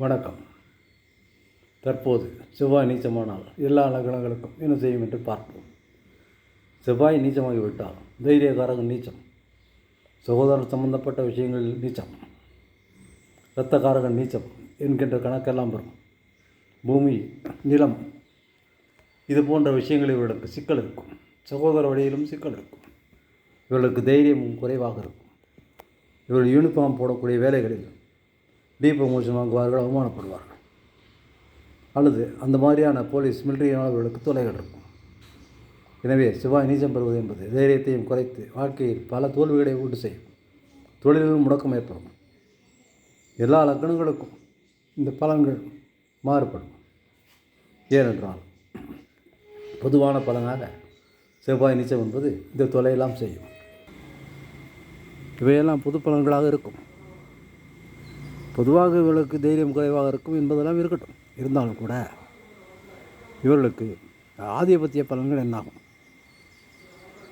வணக்கம். தற்போது செவ்வாய் நீச்சமானால் எல்லா லக்னங்களுக்கும் என்ன செய்யும் என்று பார்ப்போம். செவ்வாய் நீச்சமாகிவிட்டால் தைரியகாரகன் நீச்சம், சகோதரர் சம்பந்தப்பட்ட விஷயங்களில் நீச்சம், இரத்தகாரகன் நீச்சம் என்கின்ற கணக்கெல்லாம் வரும். பூமி, நிலம் இது போன்ற விஷயங்களில் இவர்களுக்கு சிக்கல் இருக்கும். சகோதர வழியிலும் சிக்கல் இருக்கும். இவர்களுக்கு தைரியமும் குறைவாக இருக்கும். இவர்கள் யூனிஃபார்ம் போடக்கூடிய வேலைகளில் டீப்ரமோஷன் வாங்குவார்கள், அவமானப்படுவார்கள். அல்லது அந்த மாதிரியான போலீஸ் மிலிட்டரியானவர்களுக்கு தொலைகள் இருக்கும். எனவே செவ்வாய் நீச்சம் பெறுவது என்பது தைரியத்தையும் குறைத்து வாழ்க்கையில் பல தோல்விகளை உண்டு செய்யும். தொழிலிலும் முடக்கம் ஏற்படும். எல்லா லக்னங்களுக்கும் இந்த பலன்கள் மாறுபடும். ஏனென்றால் பொதுவான பலனாக செவ்வாய் நீச்சம் என்பது இந்த தொலையெல்லாம் செய்யும். இவையெல்லாம் பொது பலன்களாக இருக்கும். பொதுவாக இவர்களுக்கு தைரியம் குறைவாக இருக்கும் என்பதெல்லாம் இருக்கட்டும். இருந்தாலும் கூட இவர்களுக்கு ஆதிபத்திய பலன்கள் என்னாகும்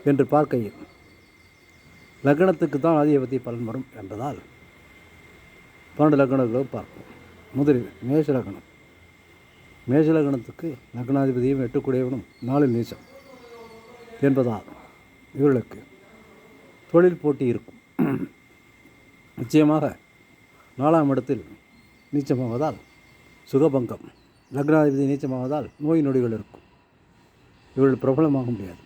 என்று பார்க்கையில் லக்னத்துக்கு தான் ஆதிபத்திய பலன் வரும் என்பதால் 12 லக்னங்களும் பார்ப்போம். முதலில் மேஷ லக்னம். மேஷ லக்னத்துக்கு லக்னாதிபதியும் 8 கூடியவனும் 4 நீச்சம் என்பதால் இவர்களுக்கு தொழில் போட்டி இருக்கும். நிச்சயமாக 4ஆம் இடத்தில் நீச்சமாவதால் சுகபங்கம், லக்னாதிபதி நீச்சமாவதால் நோய் நொடிகள் இருக்கும். இவர்கள் பிரபலமாக முடியாது.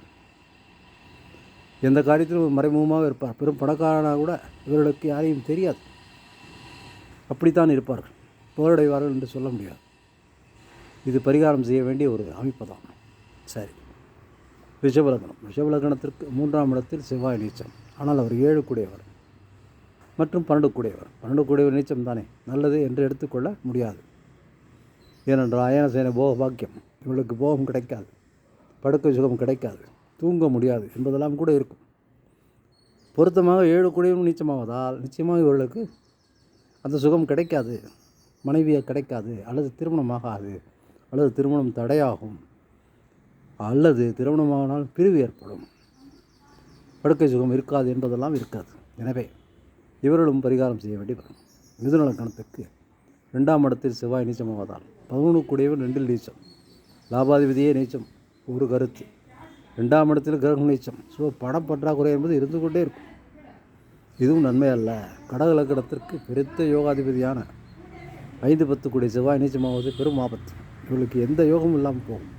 எந்த காரியத்திலும் மறைமுகமாக இருப்பார். பெரும் பணக்காரனாக கூட இவர்களுக்கு யாரையும் தெரியாது. அப்படித்தான் இருப்பார்கள். புகழடைவார்கள் என்று சொல்ல முடியாது. இது பரிகாரம் செய்ய வேண்டிய ஒரு அமைப்பு தான். சரி, ரிஷபலக்னம். ரிஷபலக்னத்திற்கு 3ஆம் இடத்தில் செவ்வாய் நீச்சம். ஆனால் அவர் 7 கூடியவர் மற்றும் 12 கூடியவர். 12 கூடியவர் நீச்சம் தானே, நல்லது என்று எடுத்துக்கொள்ள முடியாது. ஏனென்றால் அயனசேன போக பாக்கியம், இவர்களுக்கு போகம் கிடைக்காது, படுக்கை சுகம் கிடைக்காது, தூங்க முடியாது என்பதெல்லாம் கூட இருக்கும். பொருத்தமாக 7 கூடியவரும் நீச்சமாவதால் நிச்சயமாக இவர்களுக்கு அந்த சுகம் கிடைக்காது, மனைவியை கிடைக்காது, அல்லது திருமணமாகாது, அல்லது திருமணம் தடையாகும், அல்லது திருமணமானால் பிரிவு ஏற்படும், படுக்கை சுகம் இருக்காது என்பதெல்லாம் இருக்காது. எனவே இவர்களும் பரிகாரம் செய்ய வேண்டி வரும். மிதுன லக்னத்துக்கு 2ஆம் இடத்தில் செவ்வாய் நீச்சமாவதால் 11 கூடியவன் 2இல் நீச்சம், லாபாதிபதியே நீச்சம் ஒரு கருத்து. 2ஆம் இடத்தில் கிரகம் நீச்சம். ஸோ பணப்பற்றாக்குறை என்பது இருந்து கொண்டே இருக்கும். இதுவும் நன்மை அல்ல. கடக லக்னத்திற்கு பெருத்த யோகாதிபதியான 5-10 கூடிய செவ்வாய் நீச்சமாவது பெரும் ஆபத்து. இவர்களுக்கு எந்த யோகமும் இல்லாமல் போகும்.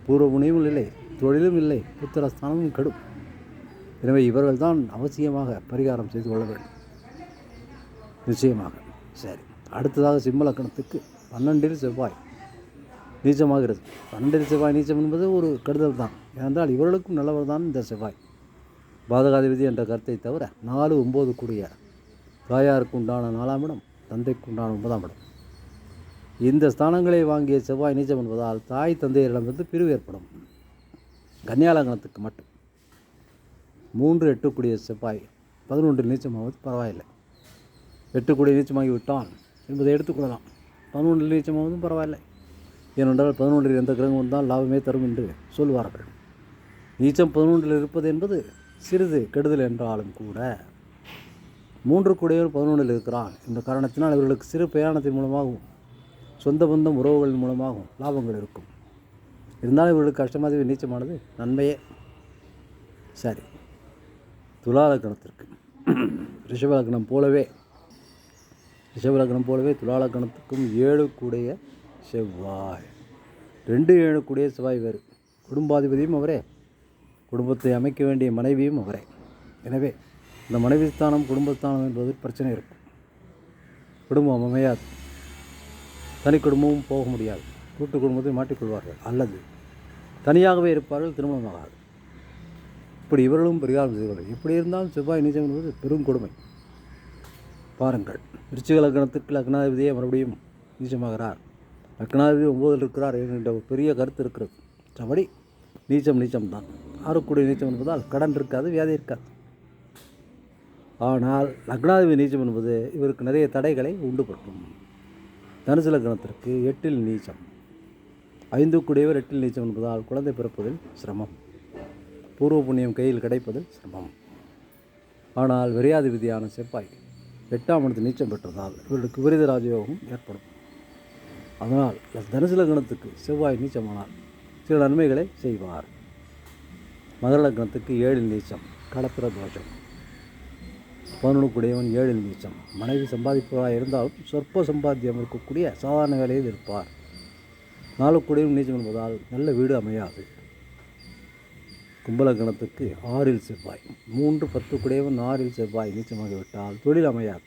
பூர்வ புண்ணியமும் இல்லை, தொழிலும் இல்லை, புத்திரஸ்தானமும் கெடும். எனவே இவர்கள் தான் அவசியமாக பரிகாரம் செய்து கொள்ள வேண்டும். நிச்சயமாக. சரி, அடுத்ததாக சிம்ம லக்னத்துக்கு 12இல் செவ்வாய் நீச்சமாகிறது. 12இல் செவ்வாய் நீச்சம் என்பது ஒரு கெடுதல் தான். ஏனென்றால் இவர்களுக்கும் நல்லவர் தான் இந்த செவ்வாய். பாதகாதிபதி என்ற கருத்தை தவிர 4, 9 கூடிய தாயாருக்கு உண்டான 4ஆம் இடம், தந்தைக்கு உண்டான 9ஆம் இடம். இந்த ஸ்தானங்களை வாங்கிய செவ்வாய் நீச்சம் என்பதால் தாய் தந்தையரிடமிருந்து பிரிவு ஏற்படும். கன்னியா லக்னத்துக்கு மட்டும் 3, 8 கூடிய செவ்வாய் 11இல் நீச்சமாவது பரவாயில்லை. 8 கூடிய நீச்சமாகி விட்டான் என்பதை எடுத்துக்கொள்ளலாம். 11இல் நீச்சமாவதும் பரவாயில்லை. ஏனென்றால் 11இல் எந்த கிரகம் வந்தால் லாபமே தரும் என்று சொல்வார்கள். நீச்சம் 11இல் இருப்பது என்பது சிறிது கெடுதல் என்றாலும் கூட 3 கூடியவர் 11இல் இருக்கிறான் என்ற காரணத்தினால் இவர்களுக்கு சிறு பிரயாணத்தின் மூலமாகவும் சொந்த பந்தம் உறவுகளின் மூலமாகவும் லாபங்கள் இருக்கும். இருந்தாலும் இவர்களுக்கு அஷ்டமாதிபதி நீச்சமானது நன்மையே. சரி, துலா லக்னத்திற்கு ரிஷபலக்னம் போலவே துலா லக்னத்துக்கும் 7 கூடிய செவ்வாய். 2, 7 கூடிய செவ்வாய் வேறு. குடும்பாதிபதியும் அவரே, குடும்பத்தை அமைக்க வேண்டிய மனைவியும் அவரே. எனவே இந்த மனைவி ஸ்தானம் குடும்பஸ்தானம் என்பது பிரச்சனை இருக்கும். குடும்பம் அமையாது, தனி குடும்பமும் போக முடியாது, கூட்டு குடும்பத்தை மாட்டிக்கொள்வார்கள், அல்லது தனியாகவே இருப்பார்கள், திருமணமாகாது. இப்படி இவர்களும் பரிகாரம் செய்வார்கள். எப்படி இருந்தாலும் செவ்வாய் நீச்சம் என்பது பெரும் கொடுமை. பாருங்கள், விருச்சிக லக்னத்துக்கு லக்னாதிபதியே மறுபடியும் நீச்சமாகிறார். லக்னாதிபதி 9இல் இருக்கிறார் என்கின்ற ஒரு பெரிய கருத்து இருக்கிறது. மற்றபடி நீச்சம்தான். 6 கூடிய நீச்சம் என்பதால் கடன் இருக்காது, வியாதி இருக்காது. ஆனால் லக்னாதிபதி நீச்சம் என்பது இவருக்கு நிறைய தடைகளை உண்டுபடுத்தும். தனுசு லக்னத்திற்கு 8இல் நீச்சம். 5 கூடியவர் 8இல் நீச்சம் என்பதால் குழந்தை பிறப்பதில் சிரமம், பூர்வ புண்ணியம் கையில் கிடைப்பதில் சிரமம். ஆனால் விரையாதிபதியான செவ்வாய் 8ஆம் இடத்தில் நீச்சம் பெற்றதால் இவர்களுக்கு விபரீத ராஜயோகம் ஏற்படும். அதனால் தனுசு லக்னத்துக்கு செவ்வாய் நீச்சமானால் சில நன்மைகளை செய்வார். மகர லக்னத்துக்கு 7 நீச்சம், களத்திர தோஷம். 11 7 நீச்சம். மனைவி சம்பாதிப்பவராக இருந்தாலும் சொற்ப சம்பாத்தியம் இருக்கக்கூடிய சாதாரண வேலையில் இருப்பார். 4 நீச்சம் என்பதால் நல்ல வீடு அமையாது. கும்பலக்கணத்துக்கு 6 செவ்வாய். 3 10 6 செவ்வாய் நீச்சமாகிவிட்டால் தொழில் அமையாது,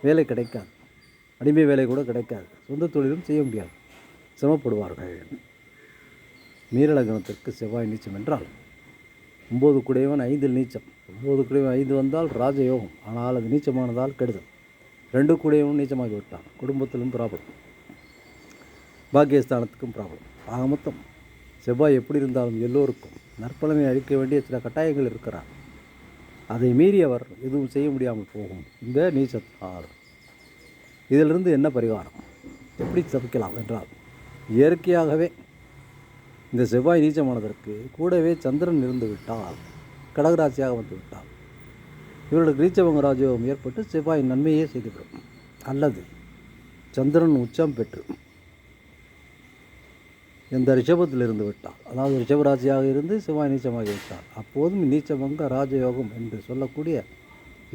வேலை கிடைக்காது, அடிமை வேலை கூட கிடைக்காது, சொந்த தொழிலும் செய்ய முடியாது, சிரமப்படுவார்கள். மீனலக்கணத்திற்கு செவ்வாய் நீச்சம் என்றால் 9 5 நீச்சம். 9 5 வந்தால் ராஜயோகம், ஆனால் அது நீச்சமானதால் கெடுதல். 2 நீச்சமாகிவிட்டான், குடும்பத்திலும் ப்ராப்ளம், பாக்கியஸ்தானத்துக்கும் ப்ராப்ளம். ஆக மொத்தம் செவ்வாய் எப்படி இருந்தாலும் எல்லோருக்கும் நற்பலனை அளிக்க வேண்டிய சில கட்டாயங்கள் இருக்கிறார். அதை மீறி அவர் எதுவும் செய்ய முடியாமல் போகும் இந்த நீச்சத்தால். இதிலிருந்து என்ன பரிகாரம், எப்படி தப்பிக்கலாம் என்றால், இயற்கையாகவே இந்த செவ்வாய் நீச்சமானதற்கு கூடவே சந்திரன் இருந்து விட்டால், கடகராசியாக வந்து விட்டால், இவர்களுக்கு நீச்சபங்க ராஜயோகம் ஏற்பட்டு செவ்வாய் நன்மையே செய்துவிடும். அல்லது சந்திரன் உச்சம் பெற்று இந்த ரிஷபத்தில் இருந்து விட்டால், அதாவது ரிஷபராசியாக இருந்து செவ்வாய் நீச்சமாகி விட்டால், அப்போதும் நீச்சபங்க ராஜயோகம் என்று சொல்லக்கூடிய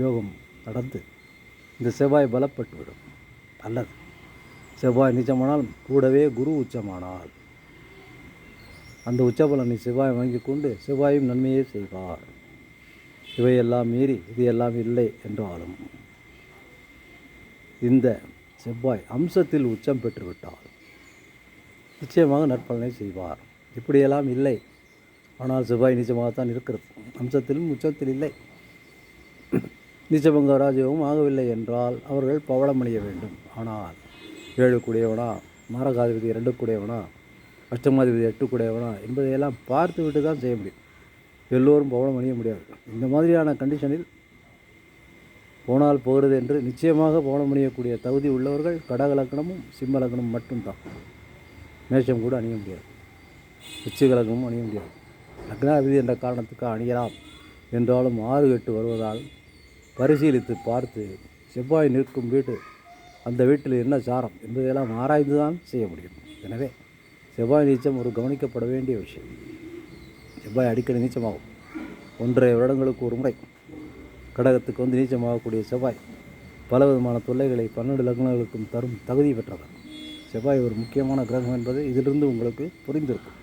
யோகம் நடந்து இந்த செவ்வாய் பலப்பட்டுவிடும். அல்லது செவ்வாய் நீச்சமானால் கூடவே குரு உச்சமானால் அந்த உச்சபலனை செவ்வாய் வாங்கி கொண்டு செவ்வாயும் நன்மையே செய்வார். இவையெல்லாம் மீறி இது எல்லாம் இல்லை என்றாலும் இந்த செவ்வாய் அம்சத்தில் உச்சம் பெற்றுவிட்டால் நிச்சயமாக நற்பலனை செய்வார். இப்படியெல்லாம் இல்லை, ஆனால் செவ்வாய் நீச்சமாகத்தான் இருக்கிறது, அம்சத்திலும் உச்சத்தில் இல்லை, நீச்சபங்க ராஜயோகம் ஆகவில்லை என்றால் அவர்கள் பவளமணிய வேண்டும். ஆனால் 7 மாரகாதிபதி 2 அஷ்டமாதிபதி 8 என்பதையெல்லாம் பார்த்து விட்டு தான் செய்ய முடியும். எல்லோரும் பவளம் அணிய முடியாது. இந்த மாதிரியான கண்டிஷனில் போனால் போகிறது என்று நிச்சயமாக பவளம் அணியக்கூடிய தகுதி உள்ளவர்கள் கடக லக்னமும் சிம்ம லக்னமும் மட்டும்தான். மேஷம் கூட அணிய முடியாது, விருச்சிக லக்னமும் அணிய முடியாது. லக்னாதிபதி என்ற காரணத்துக்கு அணியலாம் என்றாலும் 6 8 வருவதால் பரிசீலித்து பார்த்து செவ்வாய் நிற்கும் வீடு, அந்த வீட்டில் என்ன சாரம் என்பதையெல்லாம் ஆராய்ந்து தான் செய்ய முடியும். எனவே செவ்வாய் நீச்சம் ஒரு கவனிக்கப்பட வேண்டிய விஷயம். செவ்வாய் அடிக்கடி நீச்சமாகும். 1.5 வருடங்களுக்கு ஒரு முறை கடகத்துக்கு வந்து நீச்சமாகக்கூடிய செவ்வாய் பல விதமான தொல்லைகளை 12 லக்னங்களுக்கும் தரும் தகுதி பெற்றவர். செவ்வாய் ஒரு முக்கியமான கிரகம் என்பது இதிலிருந்து உங்களுக்கு புரிந்திருக்கும்.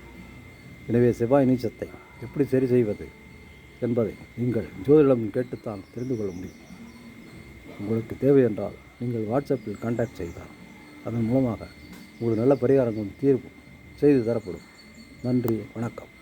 எனவே செவ்வாய் நீச்சத்தை எப்படி சரி செய்வது என்பதை நீங்கள் ஜோதிடம் கேட்டுத்தான் தெரிந்து கொள்ள முடியும். உங்களுக்கு தேவை என்றால் நீங்கள் வாட்ஸ்அப்பில் கான்டாக்ட் செய்தால் அதன் மூலமாக ஒரு நல்ல பரிகாரங்களும் தீர்வும் செய்து தரப்படும். நன்றி, வணக்கம்.